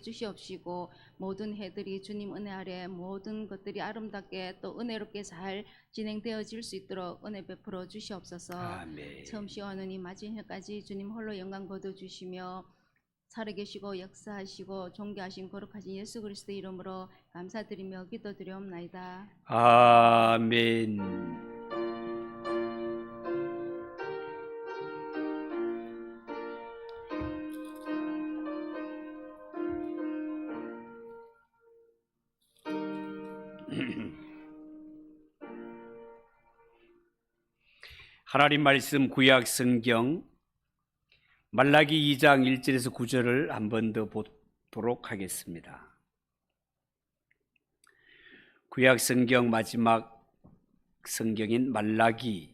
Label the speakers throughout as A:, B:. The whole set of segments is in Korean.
A: 주시옵시고 모든 해들이 주님 은혜 아래 모든 것들이 아름답게 또 은혜롭게 잘 진행되어질 수 있도록 은혜 베풀어 주시옵소서.
B: 아멘.
A: 처음 시원하니 마지막까지 주님 홀로 영광 거둬 주시며 살아계시고 역사하시고 존귀하신 거룩하신 예수 그리스도의 이름으로 감사드리며 기도드리옵나이다.
B: 아멘. 하나님 말씀 구약 성경 말라기 2장 1절에서 9절을 한 번 더 보도록 하겠습니다. 구약 성경 마지막 성경인 말라기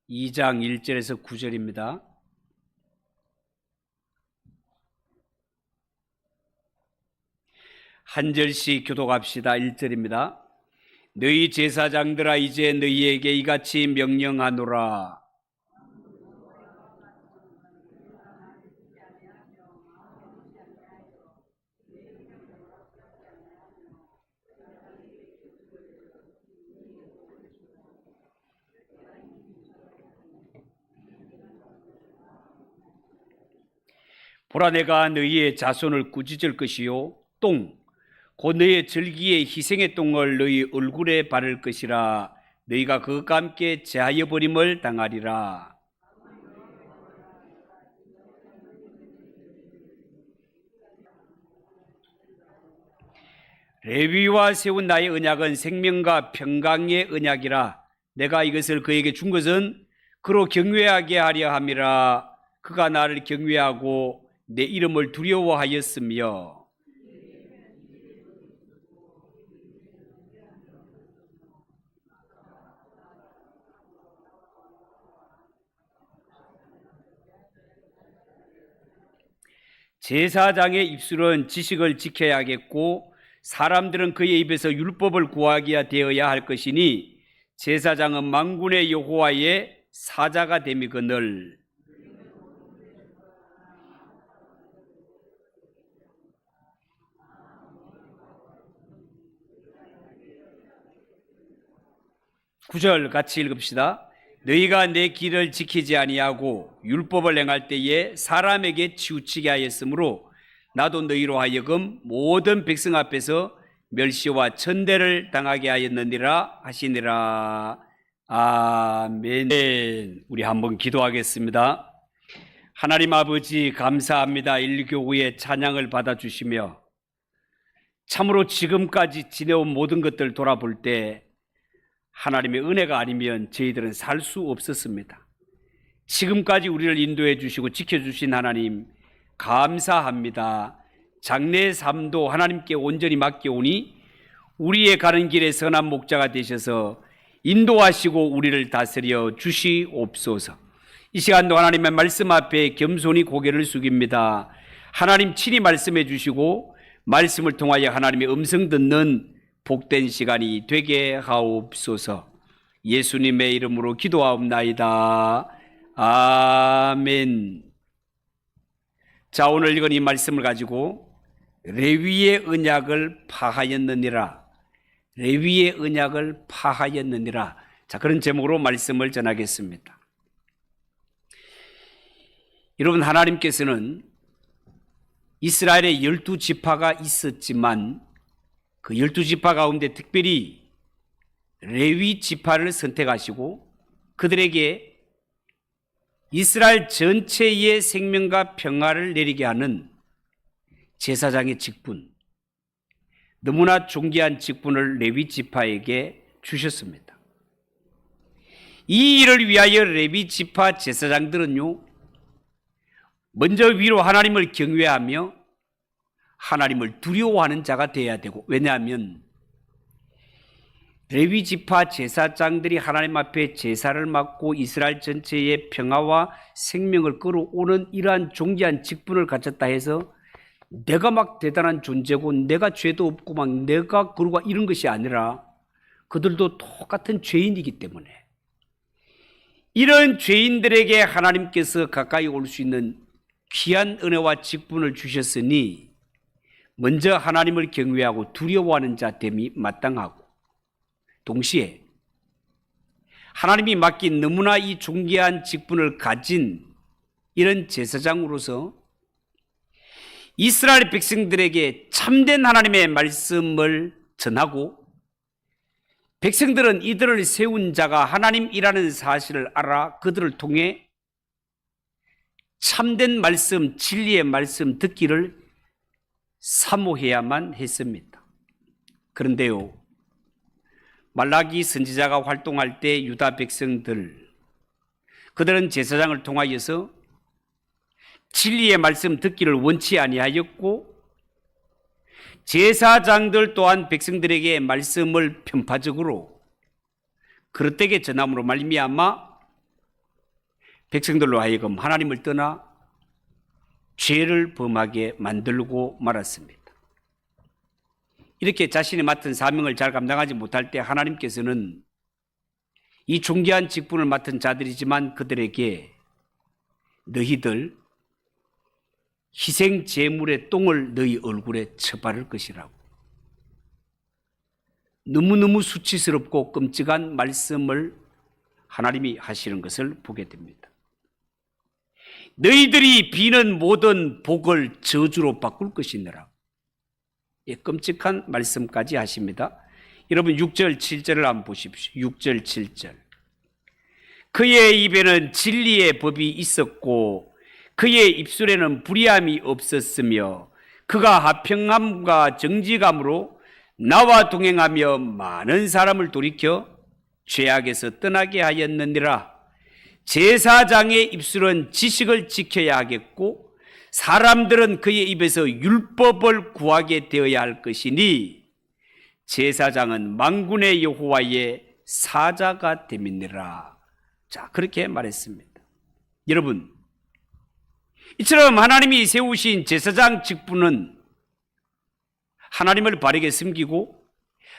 B: 2장 1절에서 9절입니다. 한 절씩 교독합시다. 1절입니다. 너희 제사장들아 이제 너희에게 이같이 명령하노라. 보라 내가 너희의 자손을 꾸짖을 것이요 곧 너희의 절기에 희생의 똥을 너희 얼굴에 바를 것이라. 너희가 그것과 함께 제하여 버림을 당하리라. 레위와 세운 나의 언약은 생명과 평강의 언약이라. 내가 이것을 그에게 준 것은 그로 경외하게 하려 함이라. 그가 나를 경외하고 내 이름을 두려워하였으며 제사장의 입술은 지식을 지켜야겠고 사람들은 그의 입에서 율법을 구하게 되어야 할 것이니 제사장은 만군의 여호와의 사자가 됨이거늘. 구절 같이 읽읍시다. 너희가 내 길을 지키지 아니하고 율법을 행할 때에 사람에게 치우치게 하였으므로 나도 너희로 하여금 모든 백성 앞에서 멸시와 천대를 당하게 하였느니라 하시니라. 아멘. 우리 한번 기도하겠습니다. 하나님 아버지 감사합니다. 1교구의 찬양을 받아주시며 참으로 지금까지 지내온 모든 것들 돌아볼 때 하나님의 은혜가 아니면 저희들은 살 수 없었습니다. 지금까지 우리를 인도해 주시고 지켜주신 하나님 감사합니다. 장래의 삶도 하나님께 온전히 맡겨오니 우리의 가는 길에 선한 목자가 되셔서 인도하시고 우리를 다스려 주시옵소서. 이 시간도 하나님의 말씀 앞에 겸손히 고개를 숙입니다. 하나님 친히 말씀해 주시고 말씀을 통하여 하나님의 음성 듣는 복된 시간이 되게 하옵소서. 예수님의 이름으로 기도하옵나이다. 아멘. 자, 오늘 읽은 이 말씀을 가지고 레위의 언약을 파하였느니라. 레위의 언약을 파하였느니라. 자, 그런 제목으로 말씀을 전하겠습니다. 여러분, 하나님께서는 이스라엘의 12지파가 있었지만 그 12지파 가운데 특별히 레위 지파를 선택하시고 그들에게 이스라엘 전체의 생명과 평화를 내리게 하는 제사장의 직분, 너무나 존귀한 직분을 레위 지파에게 주셨습니다. 이 일을 위하여 레위 지파 제사장들은요, 먼저 위로 하나님을 경외하며 하나님을 두려워하는 자가 되어야 되고, 왜냐하면 레위 지파 제사장들이 하나님 앞에 제사를 맡고 이스라엘 전체의 평화와 생명을 끌어오는 이러한 존귀한 직분을 가졌다 해서 내가 막 대단한 존재고 내가 죄도 없고 막 내가 그러고 이런 것이 아니라 그들도 똑같은 죄인이기 때문에 이런 죄인들에게 하나님께서 가까이 올 수 있는 귀한 은혜와 직분을 주셨으니 먼저 하나님을 경외하고 두려워하는 자 됨이 마땅하고, 동시에 하나님이 맡긴 너무나 이 존귀한 직분을 가진 이런 제사장으로서 이스라엘 백성들에게 참된 하나님의 말씀을 전하고, 백성들은 이들을 세운 자가 하나님이라는 사실을 알아 그들을 통해 참된 말씀, 진리의 말씀 듣기를 사모해야만 했습니다. 그런데요, 말라기 선지자가 활동할 때 유다 백성들, 그들은 제사장을 통하여서 진리의 말씀 듣기를 원치 아니하였고, 제사장들 또한 백성들에게 말씀을 편파적으로 그릇되게 전함으로 말미암아 백성들로 하여금 하나님을 떠나 죄를 범하게 만들고 말았습니다. 이렇게 자신이 맡은 사명을 잘 감당하지 못할 때 하나님께서는 이 존귀한 직분을 맡은 자들이지만 그들에게 너희들 희생 제물의 똥을 너희 얼굴에 쳐바를 것이라고, 너무너무 수치스럽고 끔찍한 말씀을 하나님이 하시는 것을 보게 됩니다. 너희들이 비는 모든 복을 저주로 바꿀 것이니라. 예, 끔찍한 말씀까지 하십니다. 여러분 6절 7절을 한번 보십시오. 6절 7절. 그의 입에는 진리의 법이 있었고 그의 입술에는 불의함이 없었으며 그가 화평함과 정직함으로 나와 동행하며 많은 사람을 돌이켜 죄악에서 떠나게 하였느니라. 제사장의 입술은 지식을 지켜야 하겠고 사람들은 그의 입에서 율법을 구하게 되어야 할 것이니 제사장은 만군의 여호와의 사자가 됨이니라. 자, 그렇게 말했습니다. 여러분, 이처럼 하나님이 세우신 제사장 직분은 하나님을 바르게 섬기고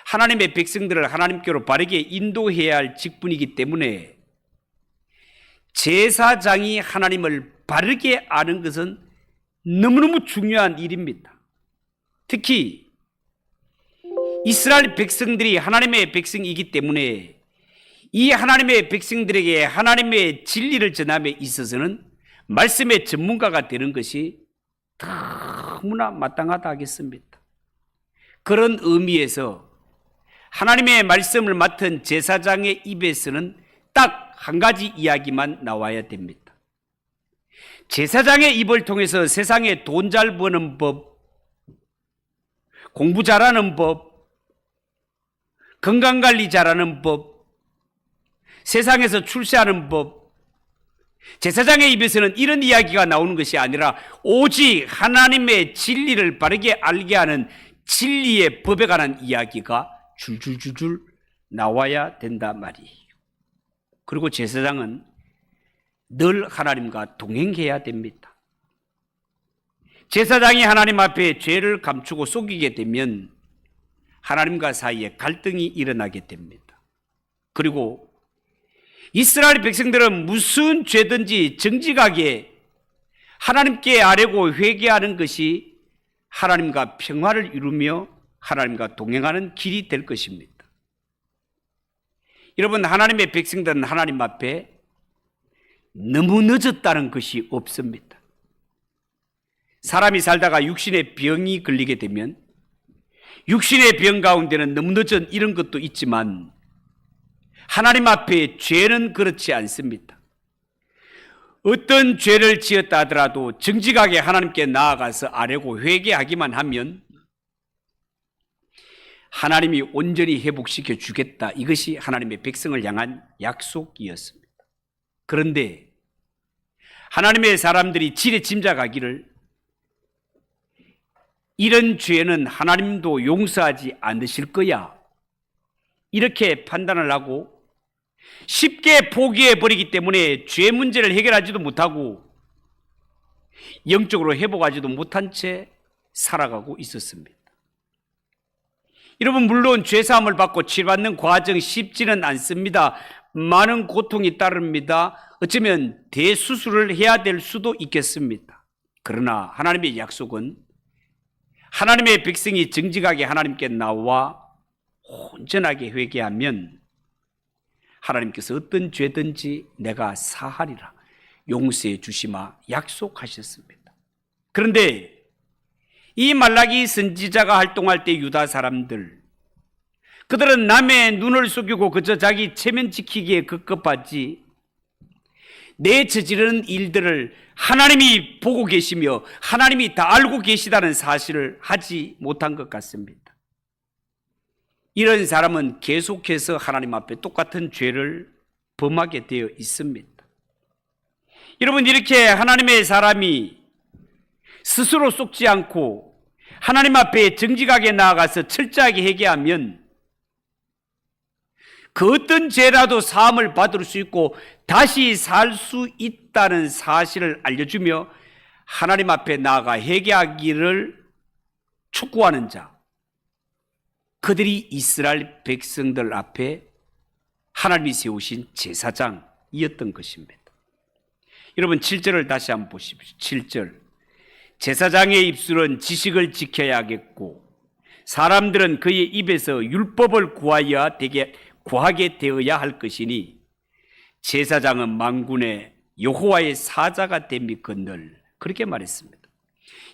B: 하나님의 백성들을 하나님께로 바르게 인도해야 할 직분이기 때문에 제사장이 하나님을 바르게 아는 것은 너무너무 중요한 일입니다. 특히 이스라엘 백성들이 하나님의 백성이기 때문에 이 하나님의 백성들에게 하나님의 진리를 전함에 있어서는 말씀의 전문가가 되는 것이 너무나 마땅하다 하겠습니다. 그런 의미에서 하나님의 말씀을 맡은 제사장의 입에서는 딱 한 가지 이야기만 나와야 됩니다. 제사장의 입을 통해서 세상에 돈 잘 버는 법, 공부 잘하는 법, 건강관리 잘하는 법, 세상에서 출세하는 법, 제사장의 입에서는 이런 이야기가 나오는 것이 아니라 오직 하나님의 진리를 바르게 알게 하는 진리의 법에 관한 이야기가 줄줄줄줄 나와야 된다 말이에요. 그리고 제사장은 늘 하나님과 동행해야 됩니다. 제사장이 하나님 앞에 죄를 감추고 속이게 되면 하나님과 사이에 갈등이 일어나게 됩니다. 그리고 이스라엘 백성들은 무슨 죄든지 정직하게 하나님께 아뢰고 회개하는 것이 하나님과 평화를 이루며 하나님과 동행하는 길이 될 것입니다. 여러분, 하나님의 백성들은 하나님 앞에 너무 늦었다는 것이 없습니다. 사람이 살다가 육신의 병이 걸리게 되면 육신의 병 가운데는 너무 늦은 이런 것도 있지만 하나님 앞에 죄는 그렇지 않습니다. 어떤 죄를 지었다 하더라도 정직하게 하나님께 나아가서 아뢰고 회개하기만 하면 하나님이 온전히 회복시켜 주겠다. 이것이 하나님의 백성을 향한 약속이었습니다. 그런데 하나님의 사람들이 지레 짐작하기를 이런 죄는 하나님도 용서하지 않으실 거야, 이렇게 판단을 하고 쉽게 포기해버리기 때문에 죄 문제를 해결하지도 못하고 영적으로 회복하지도 못한 채 살아가고 있었습니다. 여러분, 물론 죄사함을 받고 치료받는 과정이 쉽지는 않습니다. 많은 고통이 따릅니다. 어쩌면 대수술을 해야 될 수도 있겠습니다. 그러나 하나님의 약속은 하나님의 백성이 정직하게 하나님께 나와 온전하게 회개하면 하나님께서 어떤 죄든지 내가 사하리라 용서해 주시마 약속하셨습니다. 그런데 이 말라기 선지자가 활동할 때 유다 사람들, 그들은 남의 눈을 속이고 그저 자기 체면 지키기에 급급하지 내 저지르는 일들을 하나님이 보고 계시며 하나님이 다 알고 계시다는 사실을 하지 못한 것 같습니다. 이런 사람은 계속해서 하나님 앞에 똑같은 죄를 범하게 되어 있습니다. 여러분, 이렇게 하나님의 사람이 스스로 속지 않고 하나님 앞에 정직하게 나아가서 철저하게 회개하면 그 어떤 죄라도 사함을 받을 수 있고 다시 살 수 있다는 사실을 알려주며 하나님 앞에 나아가 회개하기를 촉구하는 자, 그들이 이스라엘 백성들 앞에 하나님이 세우신 제사장이었던 것입니다. 여러분 7절을 다시 한번 보십시오. 7절. 제사장의 입술은 지식을 지켜야 하겠고 사람들은 그의 입에서 율법을 구하게 되어야 할 것이니 제사장은 만군의 여호와의 사자가 됨이거늘, 그렇게 말했습니다.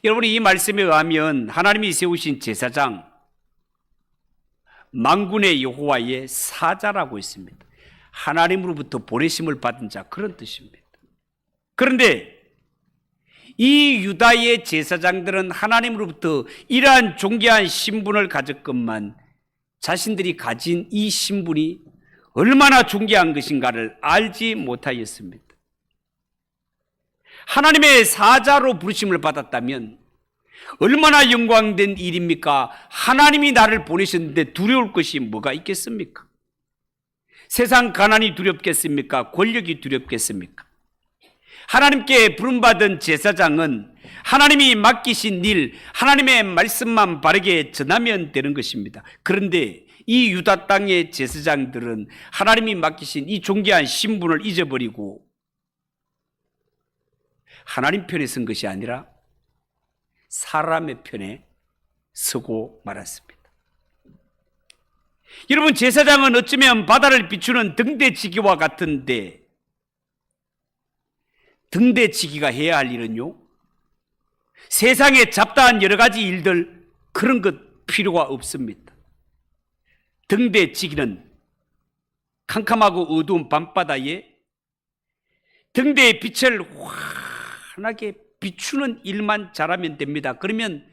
B: 여러분, 이 말씀에 의하면 하나님이 세우신 제사장 만군의 여호와의 사자라고 했습니다. 하나님으로부터 보내심을 받은 자, 그런 뜻입니다. 그런데 이 유다의 제사장들은 하나님으로부터 이러한 존귀한 신분을 가졌건만 자신들이 가진 이 신분이 얼마나 존귀한 것인가를 알지 못하였습니다. 하나님의 사자로 부르심을 받았다면 얼마나 영광된 일입니까? 하나님이 나를 보내셨는데 두려울 것이 뭐가 있겠습니까? 세상 가난이 두렵겠습니까? 권력이 두렵겠습니까? 하나님께 부름받은 제사장은 하나님이 맡기신 일, 하나님의 말씀만 바르게 전하면 되는 것입니다. 그런데 이 유다 땅의 제사장들은 하나님이 맡기신 이 존귀한 신분을 잊어버리고 하나님 편에 선 것이 아니라 사람의 편에 서고 말았습니다. 여러분, 제사장은 어쩌면 바다를 비추는 등대치기와 같은데 등대치기가 해야 할 일은요, 세상에 잡다한 여러 가지 일들, 그런 것 필요가 없습니다. 등대치기는 캄캄하고 어두운 밤바다에 등대의 빛을 환하게 비추는 일만 잘하면 됩니다. 그러면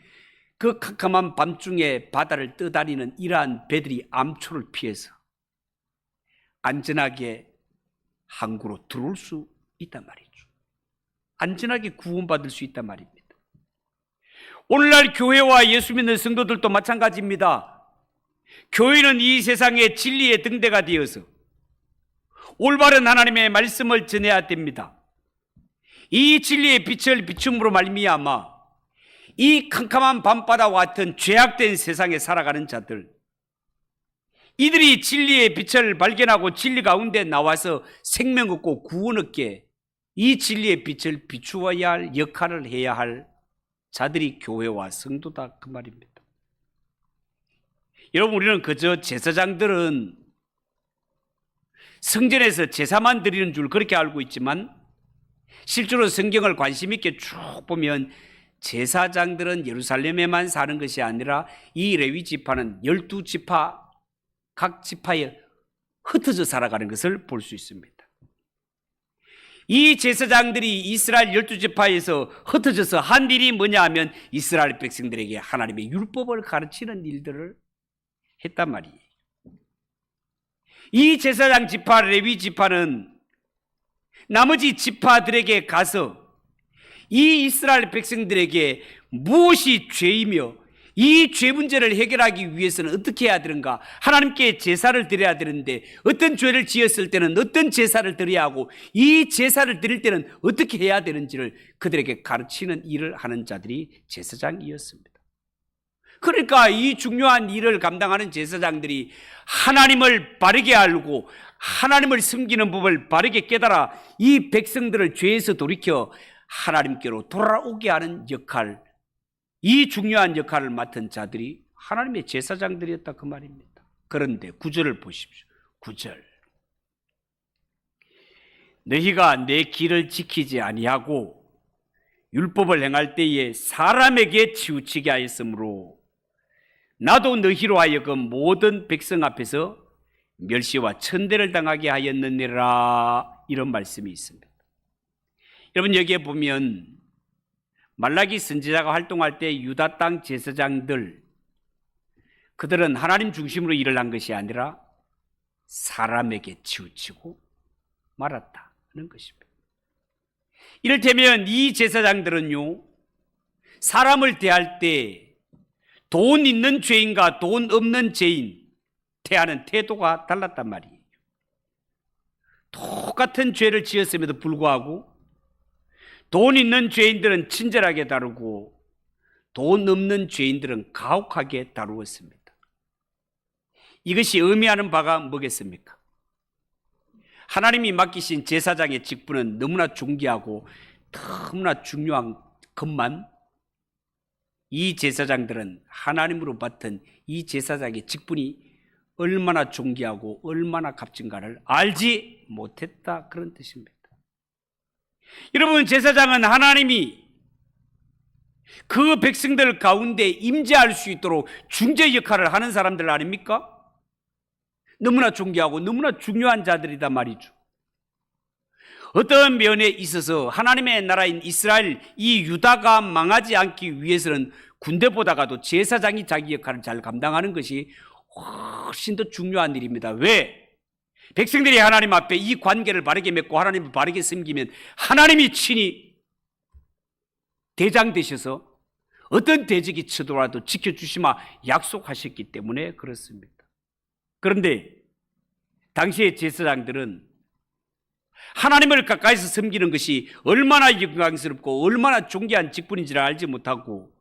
B: 그 캄캄한 밤중에 바다를 떠다니는 이러한 배들이 암초를 피해서 안전하게 항구로 들어올 수 있단 말이죠. 안전하게 구원받을 수 있단 말입니다. 오늘날 교회와 예수 믿는 성도들도 마찬가지입니다. 교회는 이 세상의 진리의 등대가 되어서 올바른 하나님의 말씀을 전해야 됩니다. 이 진리의 빛을 비춤으로 말미암아 이 캄캄한 밤바다와 같은 죄악된 세상에 살아가는 자들, 이들이 진리의 빛을 발견하고 진리 가운데 나와서 생명 얻고 구원 얻게 이 진리의 빛을 비추어야 할 역할을 해야 할 자들이 교회와 성도다, 그 말입니다. 여러분, 우리는 그저 제사장들은 성전에서 제사만 드리는 줄 그렇게 알고 있지만 실제로 성경을 관심 있게 쭉 보면 제사장들은 예루살렘에만 사는 것이 아니라 이 레위 지파는 12지파 각 지파에 흩어져 살아가는 것을 볼 수 있습니다. 이 제사장들이 이스라엘 12지파에서 흩어져서 한 일이 뭐냐 하면 이스라엘 백성들에게 하나님의 율법을 가르치는 일들을 했단 말이에요. 이 제사장 지파, 레위 지파는 나머지 지파들에게 가서 이 이스라엘 백성들에게 무엇이 죄이며 이 죄 문제를 해결하기 위해서는 어떻게 해야 되는가, 하나님께 제사를 드려야 되는데 어떤 죄를 지었을 때는 어떤 제사를 드려야 하고 이 제사를 드릴 때는 어떻게 해야 되는지를 그들에게 가르치는 일을 하는 자들이 제사장이었습니다. 그러니까 이 중요한 일을 감당하는 제사장들이 하나님을 바르게 알고 하나님을 섬기는 법을 바르게 깨달아 이 백성들을 죄에서 돌이켜 하나님께로 돌아오게 하는 역할, 이 중요한 역할을 맡은 자들이 하나님의 제사장들이었다 그 말입니다. 그런데 9절을 보십시오. 9절. 너희가 내 길을 지키지 아니하고 율법을 행할 때에 사람에게 치우치게 하였으므로 나도 너희로 하여금 모든 백성 앞에서 멸시와 천대를 당하게 하였느니라. 이런 말씀이 있습니다. 여러분, 여기에 보면 말라기 선지자가 활동할 때 유다 땅 제사장들, 그들은 하나님 중심으로 일을 한 것이 아니라 사람에게 치우치고 말았다 하는 것입니다. 이를테면 이 제사장들은요, 사람을 대할 때 돈 있는 죄인과 돈 없는 죄인 대하는 태도가 달랐단 말이에요. 똑같은 죄를 지었음에도 불구하고 돈 있는 죄인들은 친절하게 다루고 돈 없는 죄인들은 가혹하게 다루었습니다. 이것이 의미하는 바가 뭐겠습니까? 하나님이 맡기신 제사장의 직분은 너무나 존귀하고 너무나 중요한 것만, 이 제사장들은 하나님으로 맡은 이 제사장의 직분이 얼마나 존귀하고 얼마나 값진가를 알지 못했다, 그런 뜻입니다. 여러분, 제사장은 하나님이 그 백성들 가운데 임재할 수 있도록 중재 역할을 하는 사람들 아닙니까? 너무나 존귀하고 너무나 중요한 자들이다 말이죠. 어떤 면에 있어서 하나님의 나라인 이스라엘, 이 유다가 망하지 않기 위해서는 군대보다가도 제사장이 자기 역할을 잘 감당하는 것이 훨씬 더 중요한 일입니다. 왜? 백성들이 하나님 앞에 이 관계를 바르게 맺고 하나님을 바르게 섬기면 하나님이 친히 대장 되셔서 어떤 대적이 쳐들어와도 지켜주시마 약속하셨기 때문에 그렇습니다. 그런데 당시의 제사장들은 하나님을 가까이서 섬기는 것이 얼마나 영광스럽고 얼마나 존귀한 직분인지를 알지 못하고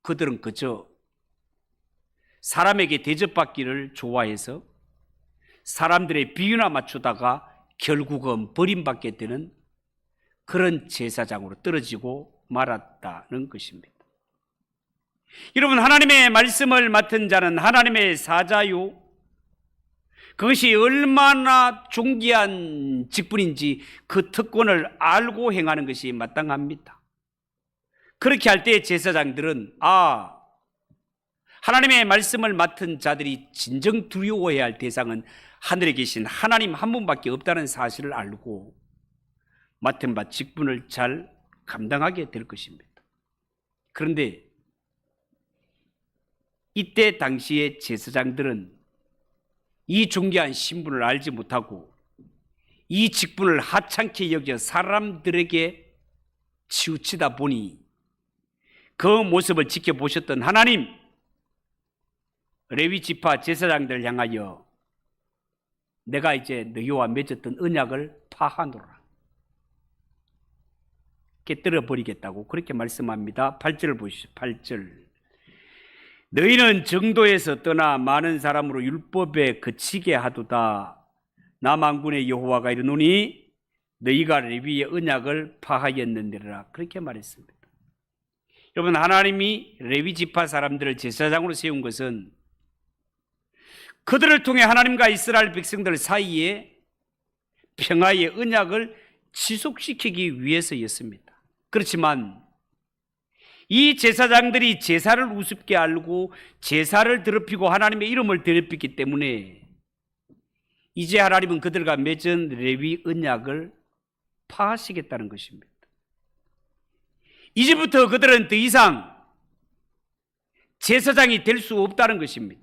B: 그들은 그저 사람에게 대접받기를 좋아해서 사람들의 비유나 맞추다가 결국은 버림받게 되는 그런 제사장으로 떨어지고 말았다는 것입니다. 여러분, 하나님의 말씀을 맡은 자는 하나님의 사자요, 그것이 얼마나 존귀한 직분인지 그 특권을 알고 행하는 것이 마땅합니다. 그렇게 할 때 제사장들은 하나님의 말씀을 맡은 자들이 진정 두려워해야 할 대상은 하늘에 계신 하나님 한 분밖에 없다는 사실을 알고 맡은 바 직분을 잘 감당하게 될 것입니다. 그런데 이때 당시의 제사장들은 이 존귀한 신분을 알지 못하고 이 직분을 하찮게 여겨 사람들에게 치우치다 보니 그 모습을 지켜보셨던 하나님, 레위 지파 제사장들을 향하여 내가 이제 너희와 맺었던 언약을 파하노라, 깨뜨려 버리겠다고 그렇게 말씀합니다. 8절을 보시죠. 8절. 너희는 정도에서 떠나 많은 사람으로 율법에 그치게 하도다. 나 만군의 여호와가 이르노니 너희가 레위의 언약을 파하였느니라, 그렇게 말했습니다. 여러분, 하나님이 레위 지파 사람들을 제사장으로 세운 것은 그들을 통해 하나님과 이스라엘 백성들 사이에 평화의 언약을 지속시키기 위해서였습니다. 그렇지만 이 제사장들이 제사를 우습게 알고 제사를 더럽히고 하나님의 이름을 더럽히기 때문에 이제 하나님은 그들과 맺은 레위 언약을 파하시겠다는 것입니다. 이제부터 그들은 더 이상 제사장이 될 수 없다는 것입니다.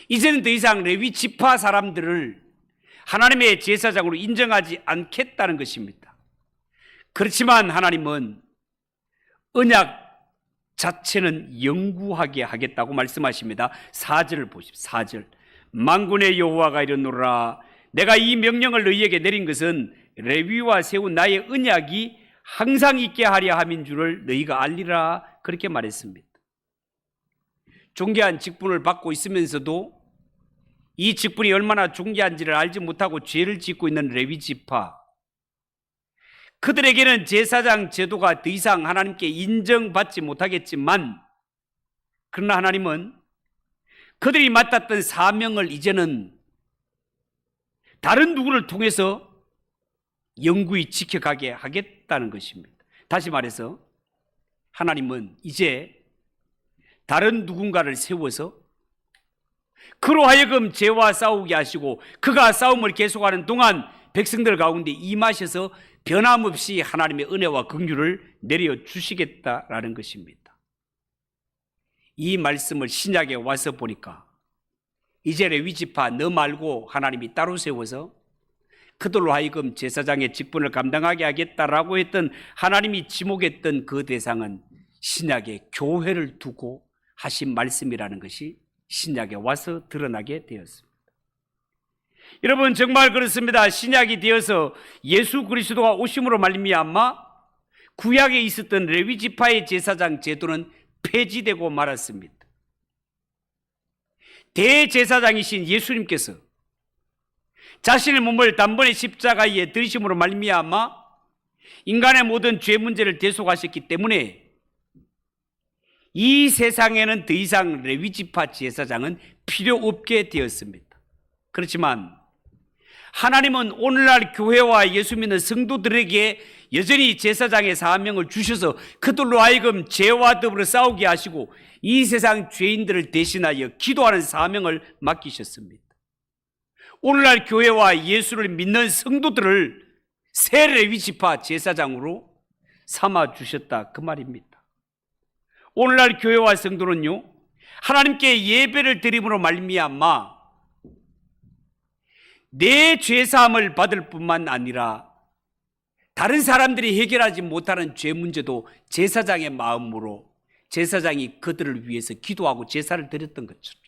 B: 이제는 더 이상 레위 지파 사람들을 하나님의 제사장으로 인정하지 않겠다는 것입니다. 그렇지만 하나님은 언약 자체는 영구하게 하겠다고 말씀하십니다. 4절을 보십시오. 4절. 만군의 여호와가 이르노라, 내가 이 명령을 너희에게 내린 것은 레위와 세운 나의 언약이 항상 있게 하려 함인 줄을 너희가 알리라, 그렇게 말했습니다. 존귀한 직분을 받고 있으면서도 이 직분이 얼마나 존귀한지를 알지 못하고 죄를 짓고 있는 레위 지파, 그들에게는 제사장 제도가 더 이상 하나님께 인정받지 못하겠지만, 그러나 하나님은 그들이 맡았던 사명을 이제는 다른 누구를 통해서 영구히 지켜가게 하겠다는 것입니다. 다시 말해서 하나님은 이제 다른 누군가를 세워서 그로 하여금 죄와 싸우게 하시고, 그가 싸움을 계속하는 동안 백성들 가운데 임하셔서 변함없이 하나님의 은혜와 긍휼을 내려주시겠다라는 것입니다. 이 말씀을 신약에 와서 보니까 이제 레위지파 너 말고 하나님이 따로 세워서 그들로 하여금 제사장의 직분을 감당하게 하겠다라고 했던, 하나님이 지목했던 그 대상은 신약의 교회를 두고 하신 말씀이라는 것이 신약에 와서 드러나게 되었습니다. 여러분, 정말 그렇습니다. 신약이 되어서 예수 그리스도가 오심으로 말미암아 구약에 있었던 레위지파의 제사장 제도는 폐지되고 말았습니다. 대제사장이신 예수님께서 자신의 몸을 단번에 십자가에 들이심으로 말미암아 인간의 모든 죄 문제를 대속하셨기 때문에 이 세상에는 더 이상 레위지파 제사장은 필요 없게 되었습니다. 그렇지만 하나님은 오늘날 교회와 예수 믿는 성도들에게 여전히 제사장의 사명을 주셔서 그들로 하여금 죄와 더불어 싸우게 하시고 이 세상 죄인들을 대신하여 기도하는 사명을 맡기셨습니다. 오늘날 교회와 예수를 믿는 성도들을 새 레위지파 제사장으로 삼아주셨다, 그 말입니다. 오늘날 교회와 성도는요, 하나님께 예배를 드림으로 말미암아 내 죄사함을 받을 뿐만 아니라 다른 사람들이 해결하지 못하는 죄 문제도 제사장의 마음으로 제사장이 그들을 위해서 기도하고 제사를 드렸던 것처럼,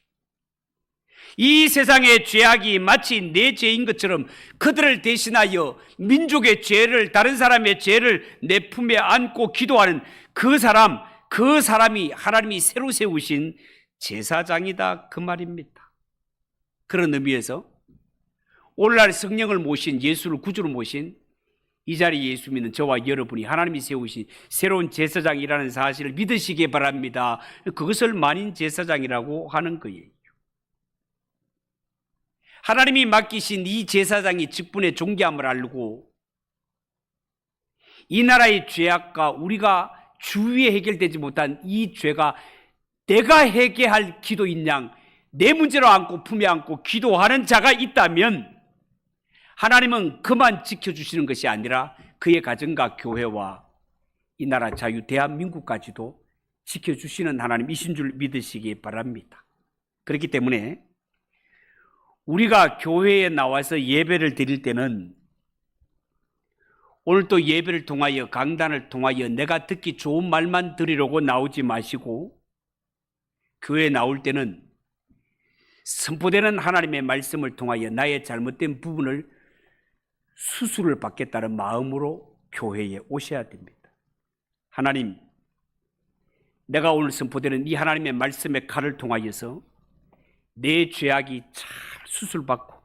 B: 이 세상의 죄악이 마치 내 죄인 것처럼 그들을 대신하여 민족의 죄를, 다른 사람의 죄를 내 품에 안고 기도하는 그 사람이 하나님이 새로 세우신 제사장이다, 그 말입니다. 그런 의미에서 오늘날 성령을 모신, 예수를 구주로 모신 이 자리에 예수 믿는 저와 여러분이 하나님이 세우신 새로운 제사장이라는 사실을 믿으시기 바랍니다. 그것을 만인 제사장이라고 하는 거예요. 하나님이 맡기신 이 제사장이 직분의 존귀함을 알고 이 나라의 죄악과 우리가 주위에 해결되지 못한 이 죄가 내가 해결할 기도인 양 내 문제로 안고 품에 안고 기도하는 자가 있다면 하나님은 그만 지켜주시는 것이 아니라 그의 가정과 교회와 이 나라 자유 대한민국까지도 지켜주시는 하나님이신 줄 믿으시기 바랍니다. 그렇기 때문에 우리가 교회에 나와서 예배를 드릴 때는 오늘 또 예배를 통하여, 강단을 통하여 내가 듣기 좋은 말만 드리려고 나오지 마시고, 교회에 나올 때는 선포되는 하나님의 말씀을 통하여 나의 잘못된 부분을 수술을 받겠다는 마음으로 교회에 오셔야 됩니다. 하나님, 내가 오늘 선포되는 이 하나님의 말씀의 칼을 통하여서 내 죄악이 잘 수술받고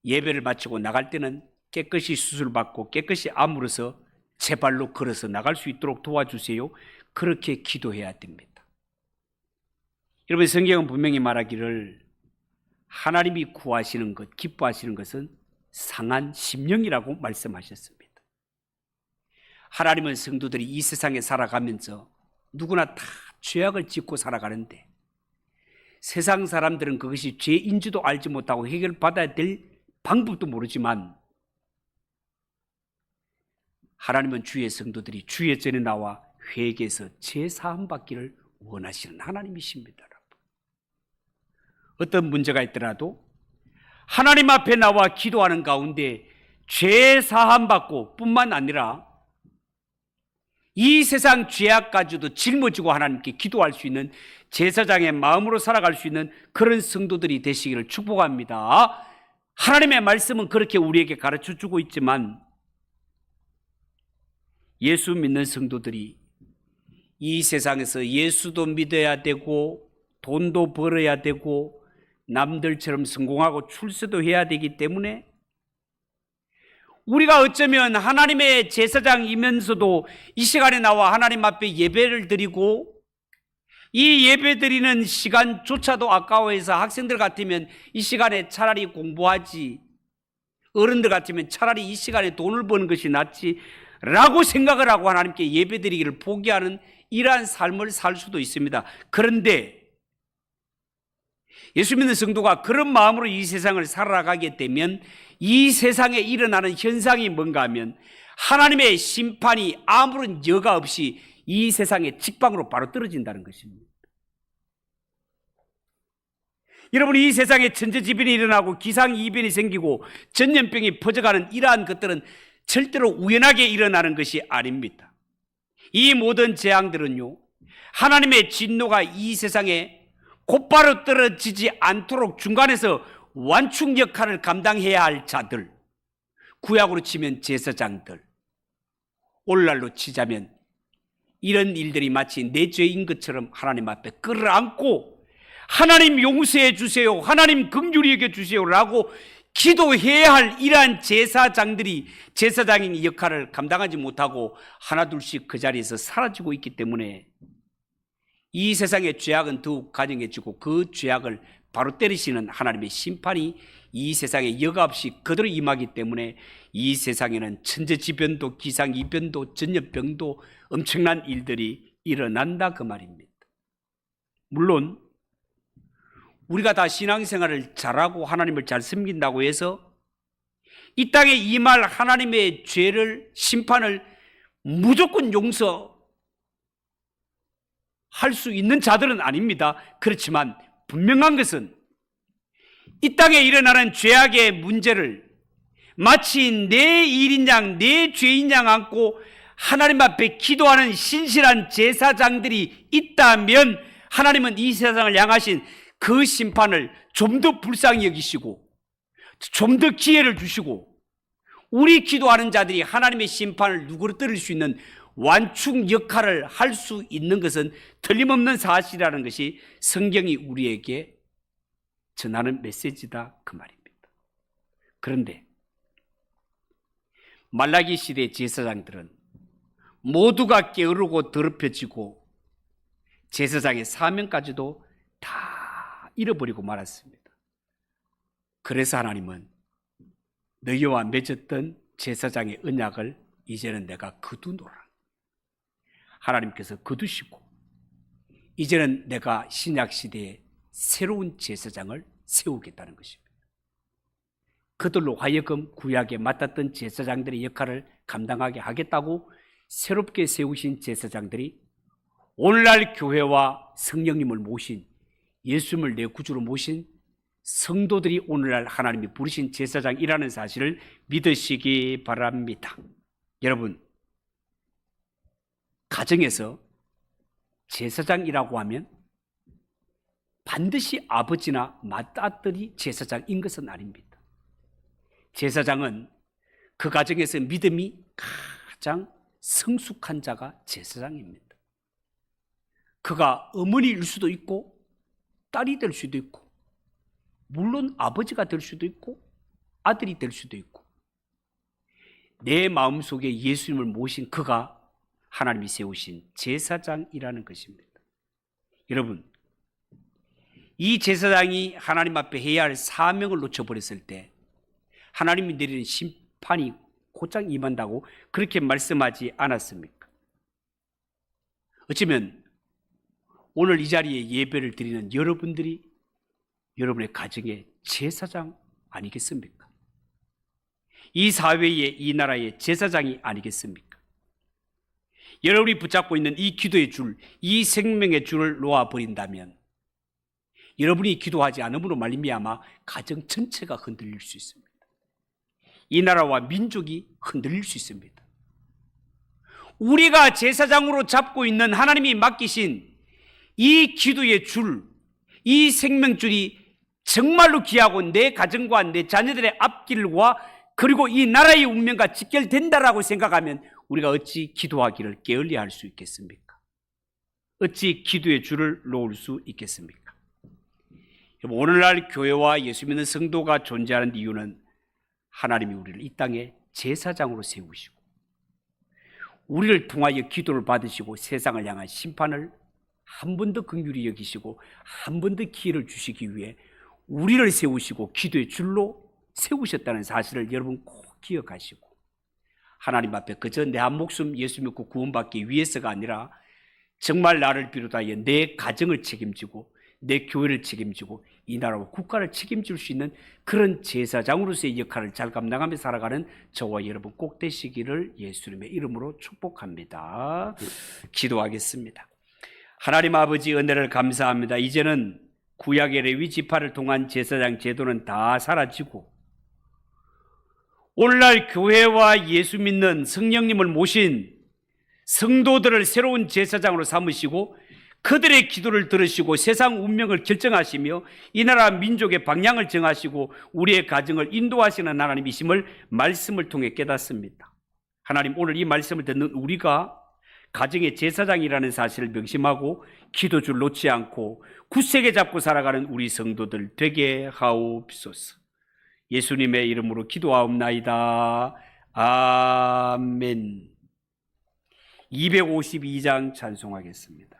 B: 예배를 마치고 나갈 때는 깨끗이 수술받고 깨끗이 아물어서 제 발로 걸어서 나갈 수 있도록 도와주세요. 그렇게 기도해야 됩니다. 여러분, 성경은 분명히 말하기를 하나님이 구하시는 것, 기뻐하시는 것은 상한 심령이라고 말씀하셨습니다. 하나님은 성도들이 이 세상에 살아가면서 누구나 다 죄악을 짓고 살아가는데 세상 사람들은 그것이 죄인지도 알지 못하고 해결받아야 될 방법도 모르지만 하나님은 주의 성도들이 주의 전에 나와 회개해서 죄 사함 받기를 원하시는 하나님이십니다. 여러분. 어떤 문제가 있더라도 하나님 앞에 나와 기도하는 가운데 죄 사함 받고 뿐만 아니라 이 세상 죄악까지도 짊어지고 하나님께 기도할 수 있는 제사장의 마음으로 살아갈 수 있는 그런 성도들이 되시기를 축복합니다. 하나님의 말씀은 그렇게 우리에게 가르쳐주고 있지만 예수 믿는 성도들이 이 세상에서 예수도 믿어야 되고 돈도 벌어야 되고 남들처럼 성공하고 출세도 해야 되기 때문에 우리가 어쩌면 하나님의 제사장이면서도 이 시간에 나와 하나님 앞에 예배를 드리고 이 예배 드리는 시간조차도 아까워해서 학생들 같으면 이 시간에 차라리 공부하지, 어른들 같으면 차라리 이 시간에 돈을 버는 것이 낫지 라고 생각을 하고 하나님께 예배 드리기를 포기하는 이러한 삶을 살 수도 있습니다. 그런데 예수 믿는 성도가 그런 마음으로 이 세상을 살아가게 되면 이 세상에 일어나는 현상이 뭔가 하면 하나님의 심판이 아무런 여과 없이 이 세상에 직방으로 바로 떨어진다는 것입니다. 여러분, 이 세상에 천재지변이 일어나고 기상이변이 생기고 전염병이 퍼져가는 이러한 것들은 절대로 우연하게 일어나는 것이 아닙니다. 이 모든 재앙들은요, 하나님의 진노가 이 세상에 곧바로 떨어지지 않도록 중간에서 완충 역할을 감당해야 할 자들, 구약으로 치면 제사장들, 오늘날로 치자면 이런 일들이 마치 내 죄인 것처럼 하나님 앞에 끌어안고 하나님 용서해 주세요, 하나님 긍휼히 여겨 주세요라고 기도해야 할 이러한 제사장들이 제사장인 역할을 감당하지 못하고 하나둘씩 그 자리에서 사라지고 있기 때문에 이 세상의 죄악은 더욱 가증해지고 그 죄악을 바로 때리시는 하나님의 심판이 이 세상에 여과 없이 그대로 임하기 때문에 이 세상에는 천재지변도 기상이변도 전염병도 엄청난 일들이 일어난다 그 말입니다. 물론 우리가 다 신앙생활을 잘하고 하나님을 잘 섬긴다고 해서 이 땅에 임할 하나님의 죄를, 심판을 무조건 용서할 수 있는 자들은 아닙니다. 그렇지만 분명한 것은 이 땅에 일어나는 죄악의 문제를 마치 내 일인 양, 내 죄인 양 안고 하나님 앞에 기도하는 신실한 제사장들이 있다면 하나님은 이 세상을 향하신 그 심판을 좀 더 불쌍히 여기시고 좀 더 기회를 주시고 우리 기도하는 자들이 하나님의 심판을 누그러뜨릴 수 있는 완충 역할을 할 수 있는 것은 틀림없는 사실이라는 것이 성경이 우리에게 전하는 메시지다 그 말입니다. 그런데 말라기 시대 제사장들은 모두가 게으르고 더럽혀지고 제사장의 사명까지도 다 잃어버리고 말았습니다. 그래서 하나님은 너희와 맺었던 제사장의 언약을 이제는 내가 거두노라. 하나님께서 거두시고 이제는 내가 신약시대에 새로운 제사장을 세우겠다는 것입니다. 그들로 하여금 구약에 맡았던 제사장들의 역할을 감당하게 하겠다고 새롭게 세우신 제사장들이 오늘날 교회와 성령님을 모신, 예수님을 내 구주로 모신 성도들이 오늘날 하나님이 부르신 제사장이라는 사실을 믿으시기 바랍니다. 여러분, 가정에서 제사장이라고 하면 반드시 아버지나 맏아들이 제사장인 것은 아닙니다. 제사장은 그 가정에서 믿음이 가장 성숙한 자가 제사장입니다. 그가 어머니일 수도 있고 딸이 될 수도 있고 물론 아버지가 될 수도 있고 아들이 될 수도 있고 내 마음속에 예수님을 모신 그가 하나님이 세우신 제사장이라는 것입니다. 여러분, 이 제사장이 하나님 앞에 해야 할 사명을 놓쳐버렸을 때 하나님이 내리는 심판이 곧장 임한다고 그렇게 말씀하지 않았습니까? 어쩌면 오늘 이 자리에 예배를 드리는 여러분들이 여러분의 가정의 제사장 아니겠습니까? 이 사회의, 이 나라의 제사장이 아니겠습니까? 여러분이 붙잡고 있는 이 기도의 줄, 이 생명의 줄을 놓아버린다면 여러분이 기도하지 않음으로 말미암아 가정 전체가 흔들릴 수 있습니다. 이 나라와 민족이 흔들릴 수 있습니다. 우리가 제사장으로 잡고 있는 하나님이 맡기신 이 기도의 줄, 이 생명줄이 정말로 귀하고 내 가정과 내 자녀들의 앞길과 그리고 이 나라의 운명과 직결된다라고 생각하면 우리가 어찌 기도하기를 게을리 할 수 있겠습니까? 어찌 기도의 줄을 놓을 수 있겠습니까? 오늘날 교회와 예수 믿는 성도가 존재하는 이유는 하나님이 우리를 이 땅에 제사장으로 세우시고 우리를 통하여 기도를 받으시고 세상을 향한 심판을 한 번 더 긍휼히 여기시고 한 번 더 기회를 주시기 위해 우리를 세우시고 기도의 줄로 세우셨다는 사실을 여러분 꼭 기억하시고 하나님 앞에 그저 내 한 목숨 예수 믿고 구원받기 위해서가 아니라 정말 나를 비롯하여 내 가정을 책임지고 내 교회를 책임지고 이 나라와 국가를 책임질 수 있는 그런 제사장으로서의 역할을 잘 감당하며 살아가는 저와 여러분 꼭 되시기를 예수님의 이름으로 축복합니다. 기도하겠습니다. 하나님 아버지 은혜를 감사합니다. 이제는 구약의 레위 지파를 통한 제사장 제도는 다 사라지고 오늘날 교회와 예수 믿는 성령님을 모신 성도들을 새로운 제사장으로 삼으시고 그들의 기도를 들으시고 세상 운명을 결정하시며 이 나라 민족의 방향을 정하시고 우리의 가정을 인도하시는 하나님이심을 말씀을 통해 깨닫습니다. 하나님, 오늘 이 말씀을 듣는 우리가 가정의 제사장이라는 사실을 명심하고 기도줄 놓지 않고 굳세게 잡고 살아가는 우리 성도들 되게 하옵소서. 예수님의 이름으로 기도하옵나이다. 아멘. 252장 찬송하겠습니다.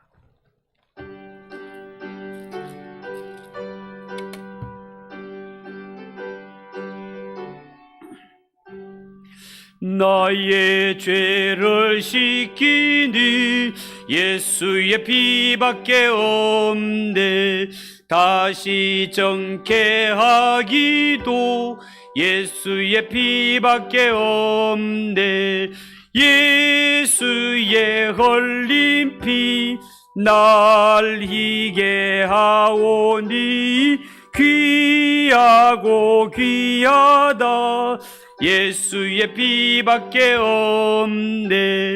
B: 나의 죄를 씻기니 예수의 피밖에 없네. 다시 정케하기도 예수의 피밖에 없네. 예수의 흘린 피 날 희게 하오니 귀하고 귀하다. 예수의 피밖에 없네.